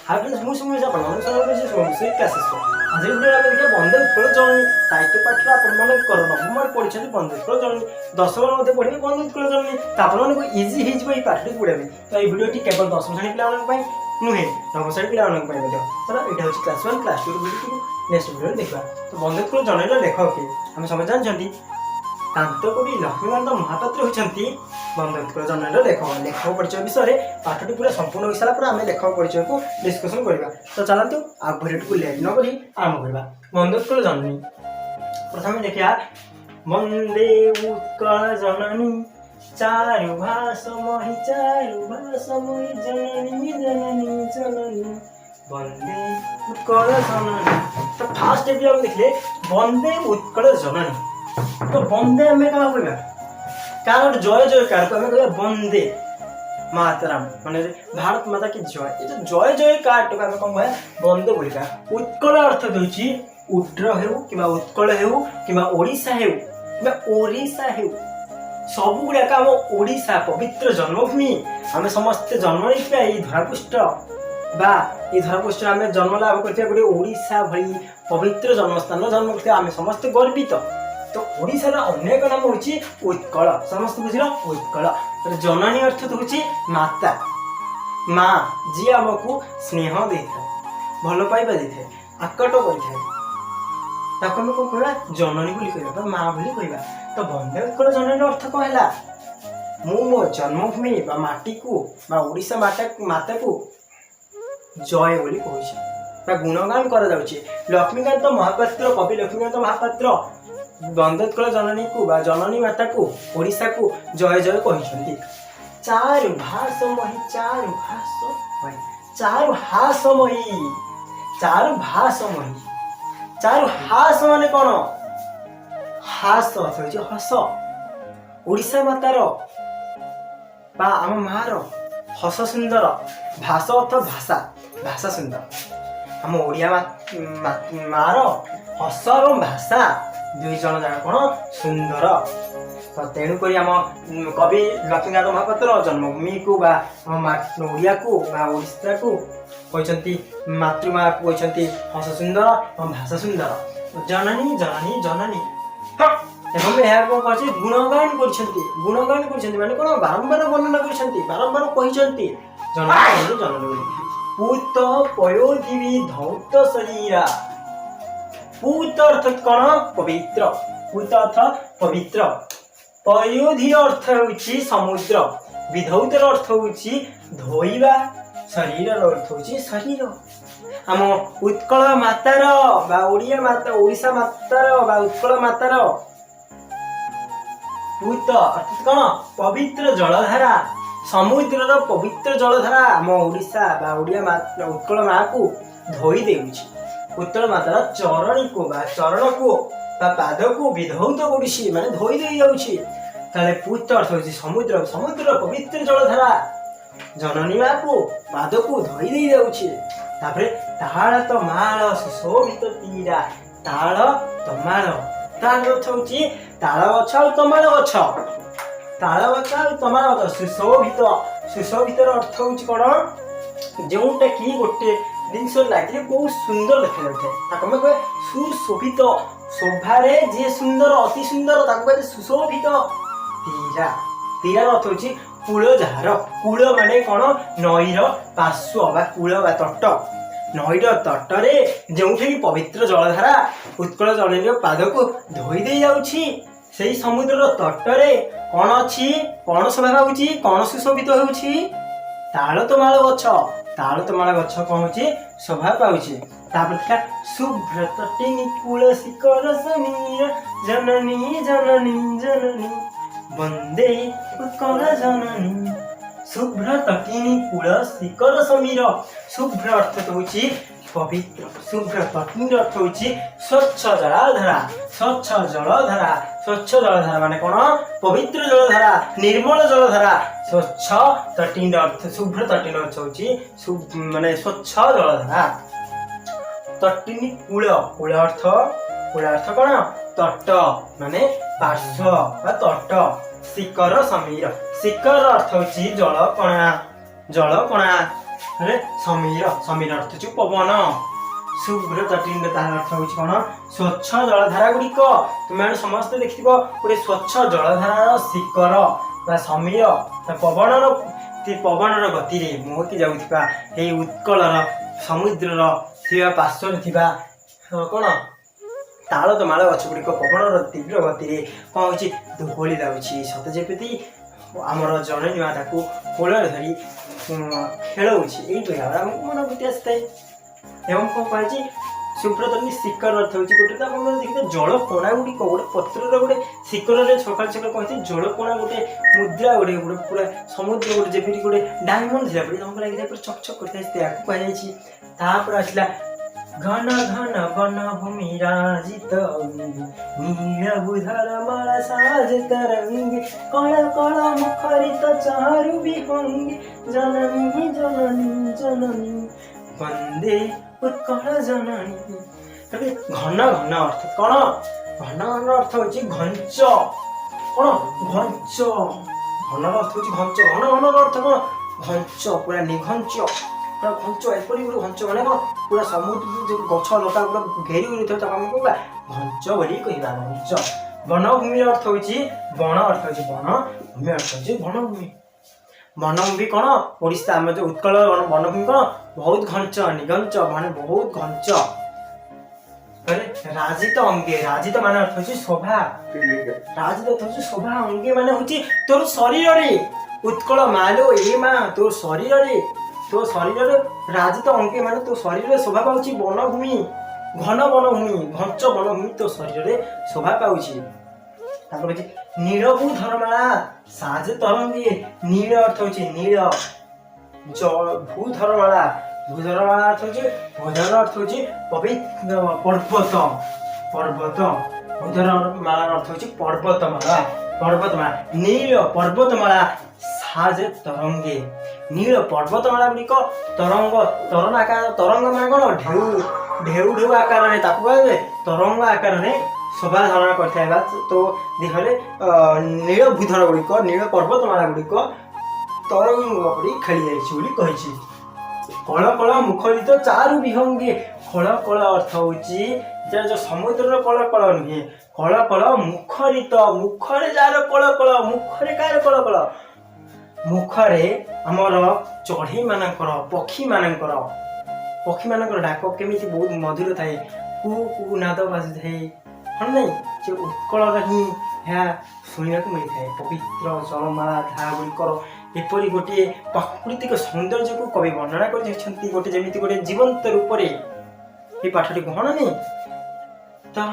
Hi friends ମୁଁ ସୁମେଶ ଆପଣମାନଙ୍କୁ ସ୍ୱାଗତ କରୁଛି ସୁମେଶ କ୍ଲାସେସ୍। ଆଜି ଭିଡ଼ିଓରେ ଆମେ ଦେଖିବା ବନ୍ଦେ ଉତ୍କଳ ଜନନୀ ସାହିତ୍ୟ ପାଠରେ ଆପଣମାନଙ୍କର ନବମରେ ପଢ଼ିଛନ୍ତି ବନ୍ଦେ ଉତ୍କଳ ଜନନୀ, ଦଶମରେ ମଧ୍ୟ ପଢ଼ିବେ ବନ୍ଦେ ଉତ୍କଳ ଜନନୀ। ତ ଆପଣମାନଙ୍କୁ ଇଜି ହେଇଯିବ ଏଇ ପାଠଟି ପଢ଼ିବା ପାଇଁ। ତ ଏଇ ଭିଡ଼ିଓଟି କେବଳ ଦଶମ ଶ୍ରେଣୀ ପିଲାମାନଙ୍କ ପାଇଁ ନୁହେଁ, ନବମ ଶ୍ରେଣୀ ପିଲାମାନଙ୍କ ପାଇଁ ମଧ୍ୟ। ତ ଏଇଟା ହେଉଛି କ୍ଲାସ୍ 1 କ୍ଲାସ୍ 2 ଭିଡ଼ିଓ ନେକ୍ସଟ ଭିଡ଼ିଓରେ ଦେଖିବା। ତ ବନ୍ଦେ ଉତ୍କଳ ଜନନୀର ଲେଖକ କିଏ ଆମେ ସମସ୍ତେ ଜାଣିଛନ୍ତି। କାନ୍ତକବି ଲକ୍ଷ୍ମୀକାନ୍ତ ମହାପାତ୍ର ହେଉଛନ୍ତି ବନ୍ଦେ ଉତ୍କଳ ଜନନୀର ଲେଖକ। ଲେଖକ ପରିଚୟ ବିଷୟରେ ପାଠଟି ପୁରା ସମ୍ପୂର୍ଣ୍ଣ ହୋଇସାରିଲା ପରେ ଆମେ ଲେଖକ ପରିଚୟକୁ ଡିସ୍କସନ୍ କରିବା। ତ ଚାଲନ୍ତୁ ଆଉ ଭିଡ଼ିଓଟିକୁ ଲେଟ୍ ନ କରି ଆରମ୍ଭ କରିବା। ବନ୍ଦେ ଉତ୍କଳ ଜନନୀ ପ୍ରଥମେ ଦେଖିବା। ବନ୍ଦେ ଉତ୍କଳ ଜନନୀ ଚାରୁ ଭାଷମୟୀ ଜନନୀ ଜନନୀ ଜନନୀ ବନ୍ଦେ ଉତ୍କଳ ଜନନୀ। ତ ଫାର୍ଷ୍ଟ ବି ଆମେ ଦେଖିଲେ ବନ୍ଦେ ଉତ୍କଳ ଜନନୀ। तो बंदे आम क्या कहवा कार जय जयकार को आम कह बंदे मातरम माने भारत माता की जय। ये जय जयकार को आम कौन कह बंदे बोलिका। उत्कल अर्थ दूची उड्र हेउ किबा उत्कल हेउ किबा ओडिशा हेउ किबा ओडिशा हेउ सब गुड़ाक आम ओडिशा पवित्र जन्मभूमि आम समस्ते जन्म लेखा ये धरापृष्ठ बा ये धरापृष्ठ आम जन्म लाभ करथिया गोटे ओडिशा भली पवित्र जन्मस्थान जन्म करथिया आम समस्ते गर्वित। तो ओडिशा अनेक नाम होची उत्कल समस्त बुझिल उत्कल। जननी अर्थ तो होची माता माँ जी आमको स्नेह दे था भल पाइबा दे था आकट करता ताको हम कौन कहवा जननी बोली कहवा माँ बोली कहवा। तो बंदे उत्कल जननी अर्थ कौन है मु मो जन्मभूमि बा माटी को बा ओडिशा माता को जय बोली कहूची बा गुणगान करा जाउची। लक्ष्मीकांत महापात्र कवि लक्ष्मीकांत महापात्र बंदे उत्कल जननी को बा जननी माता को ओडिशा को जय जय कहते। चारु भाषमयी चारु हास माने कौन हास हस ओडिशा मातार बा आम मार हस सुंदर भाषा अर्थ भाषा भाषा सुंदर आम ओडिया मार हस और भाषा दुई जन जाक कौन सुंदर। तो तेणुक आम कवि लक्ष्मीकांत महापात्र जन्मभूमि को बा ओडिया को बा ओडिशा को कहते मातृमा को कहते हस सुंदर और भाषा सुंदर जननी जननी जननी। एवं यह कौन कह गुणगान गुणगान माने कौन बारंबार वर्णना बारंबार कहते जननी जननी पूत पयोधिवी धौत शरीरा। पूत अर्थ कौन पवित्र पूत अर्थ पवित्र पयोधि अर्थ होची समुद्र विधौतर अर्थ होची धोइबा शरीर अर्थ होची शरीर। आम उत्कल मातार बा ओडिया माता ओडिशा मातार बा उत्कल मातार पूत अर्थात कौन पवित्र जलधारा समुद्रर पवित्र जलधारा आम ओडिशा बा ओडिया माता उत्कल माँ को धोई देउची। उत्कल मातार चरण को पाद को विधौत गोड़ीसी माने धोई दे जाउची। ताले पूत अर्थ होची समुद्र समुद्र पवित्र जलधारा जननी माँ को पाद को धोई दे जाउची। तापरे ताळ तमाळ सुशोभित तीरा ताळ तमाळ ताळ अर्थ होची ताळ गछ और तमाळ गछ ताळ गछ और तमाळ गछ सुशोभित सुशोभितर अर्थ होची कोन जोटा कि गोटे जिनस लगे बहुत सुंदर देखा जाए कहे सुशोभित शोभारे जी सुंदर अति सुंदर कहते सुशोभित तीरा तीरा अर्थ हो कूल जार कूल माने कौन नईर पार्श्व बा कूल बा तट नईर तटरे जो पवित्र जलधारा उत्कल जननी पाद को धोई दे जाउछि सेही समुद्र तटरे कौन अच्छी कौन शोभा पाउछि कौन सुशोभित होउछि ताळ तमाळ गछ ताळ तमाळ गछ कौन होची शोभा पाउछि। तापर शुभ्र तटिनी कूल शिखर समीर जननी जननी जननी वंदे उत्कल जननी। शुभ्र तटिनी कूल शिखर समीर शुभ्र अर्थ तो होची पवित्र शुभ्र तटिनी अर्थ होची स्वच्छ जलधारा स्वच्छ जलधारा स्वच्छ जलधारा माने कौन पवित्र जलधारा निर्मल जलधारा स्वच्छ तटिनी अर्थ शुभ्र तटिनी अर्थ होची माने स्वच्छ जलधारा। तटिनी कूल कूल अर्थ कौन तट माने पार्श्व बा तट शिखर समीर शिखर अर्थ होची जल कणा अरे समीर समीर अर्थ जो पवन शुभ्र तटीन तार अर्थ हूँ कौन स्वच्छ जलधारा गुड़िक तुम्हें समस्ते देखिथ गोटे स्वच्छ जलधारार शिखर बा समीर पवन गति मोहकी जाऊा ये उत्कलर समुद्रर थिबा पार्श्वर थिबा कौन तालतमाल गछ गुड़िक पवनर तीव्र गति कौन हो दोहली लाଗୁଛି सत जेपति आमर जननी माता को कोल धरी खेलौछि यही भाव आमको मन बुद्धि आसता है एवं कौन कहे शुभ्रतनी शिखर अर्थ हूँ गोटे तो आप देखते जल कोणा गुड़िक गोटे पत्र गोटे शिखर सकाल सकाल कहते जल कोणा गोटे मुद्रा गोटे गोटे पूरा समुद्र गोटे जमी गोटे डायमंड थी तुमको लगे पूरा चकचक करता कहुपर आसला घन घन वन भूमि राजित नील बुधर माला साज तरंगे कल कल मुखरित चारु विहंगे जननी जननी जननी वंदे उत्कल जननी घन घन अर्थ कौन घन घन अर्थ हूँ घंच कौन घंच घन अर्थ हूँ घंच घन घन अर्थ कौन घंच पूरा निघंच पूरा घंच एपरी गोटे घंच मैंने कौन पूरा समुद्र जो गछ लता पूरा घेरी कौन घंच बोली कहवा घंच वनभूमि अर्थ हूँ वन अर्थ हूँ वन भूमि अर्थ हूँ वनभूमि वनभूमि कौन ओडिशा आम जो उत्कल वनभूमि कौन बहुत घंच निघंच माने बहुत घंच राजित अंगे राजित माने अर्थ हूँ शोभा राजित अर्थ हूँ शोभा अंगे माने हूँ तोर शरीर रे उत्कल मालो ए माँ तोर शरीर रे तो शरीर राजित अंगे माने तो शरीर शोभा पाउछि वनभूमि घन वनभूमि घंच वनभूमि तो शरीर शोभा पाउछि नीलभू धरमाला साज तरंगे नील अर्थ हूँ नील भूधरमाला भूधरमाला अर्थ हूँ भूधर अर्थ हूँ पवित्र पर्वत पर्वत भूधरमाला अर्थ हूँ पर्वतमाला पर्वतमाला नील पर्वतमाला साज तरंगे नील पर्वतमाला गुड़िक तरंग तरंग आकार तरंग मान कौन ढेउ ढेउ ढेउ आकार तरंग आकार शोभा धारण कर तो देहले नील भूधर गुड़िक नील पर्वतमाला गुड़िक तरंग पड़ी खेली जाइए कल कल मुखरित चारु विहंगे कल कल अर्थ हूँ जो समुद्र कल कल नुहे कल कल मुखरित मुखरे जार कल कल मुखरे कार कल कल मुखरे आमर चढ़ई मानकर पक्षी मानकर डाक केमी बहुत मधुर थाए कु कु नाद बाजु थाए हाँ नहीं से उत्कल ही शुणा मिलता है पवित्र जलमाला धारा गुड़िकर एपरी गोटे प्राकृतिक सौंदर्य को कवि वर्णना कर गोटे जमी गोटे जीवंत रूप से पाठटी कौन नहीं तो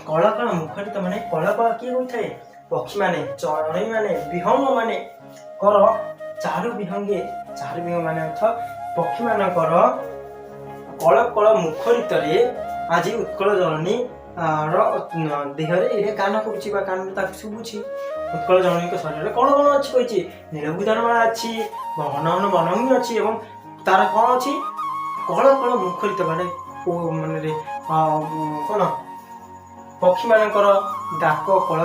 कला कला मुखरित माने कला कला किए होता है पक्षी माने चढ़ई माने विहंग माने कर चारु विहंगे चारु विहंग माने अर्थ पक्षी मानकर कल कल मुखरित आज उत्कल जननी देहरे कान कर शुभुची उत्कल जननी शरीर कौन कौन अच्छी कही नीलभूधरमाला अच्छी घन घन वनभूमि अच्छी और तार कौन अच्छी कल कल मुखरित माने माने कौन पक्षी मानकर डाक कल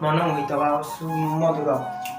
मनमोहित मधुर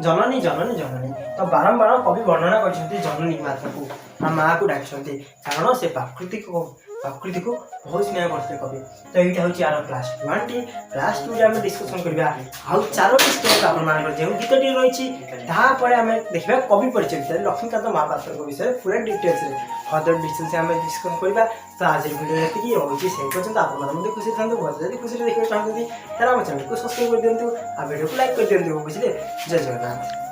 जननी जननी जननी तो बारंबार कवि वर्णना कर जननी माता को माँ को डाक कारण से प्रकृति को बहुत स्नेह करते कवि तो यहाँ हूँ यार क्लास 1 क्लास 2 आम डिस्कसन करवा आउ 4टी स्टेप आप जो गीतटी रही आम देखा कवि परिचय विषय लक्ष्मीकांत महापात्र विषय पूरा डिटेल्स फर्दर डिटेल्स आम डिस्कसन करवा तो आज भिडियो ये रही से पर्यटन आप खुशी था जब खुशी देखा चाहते हैं आम चैनल को सब्सक्राइब कर दिखाँ आ वीडियो को लाइक कर दिखाँ बुझे जय जगन्नाथ।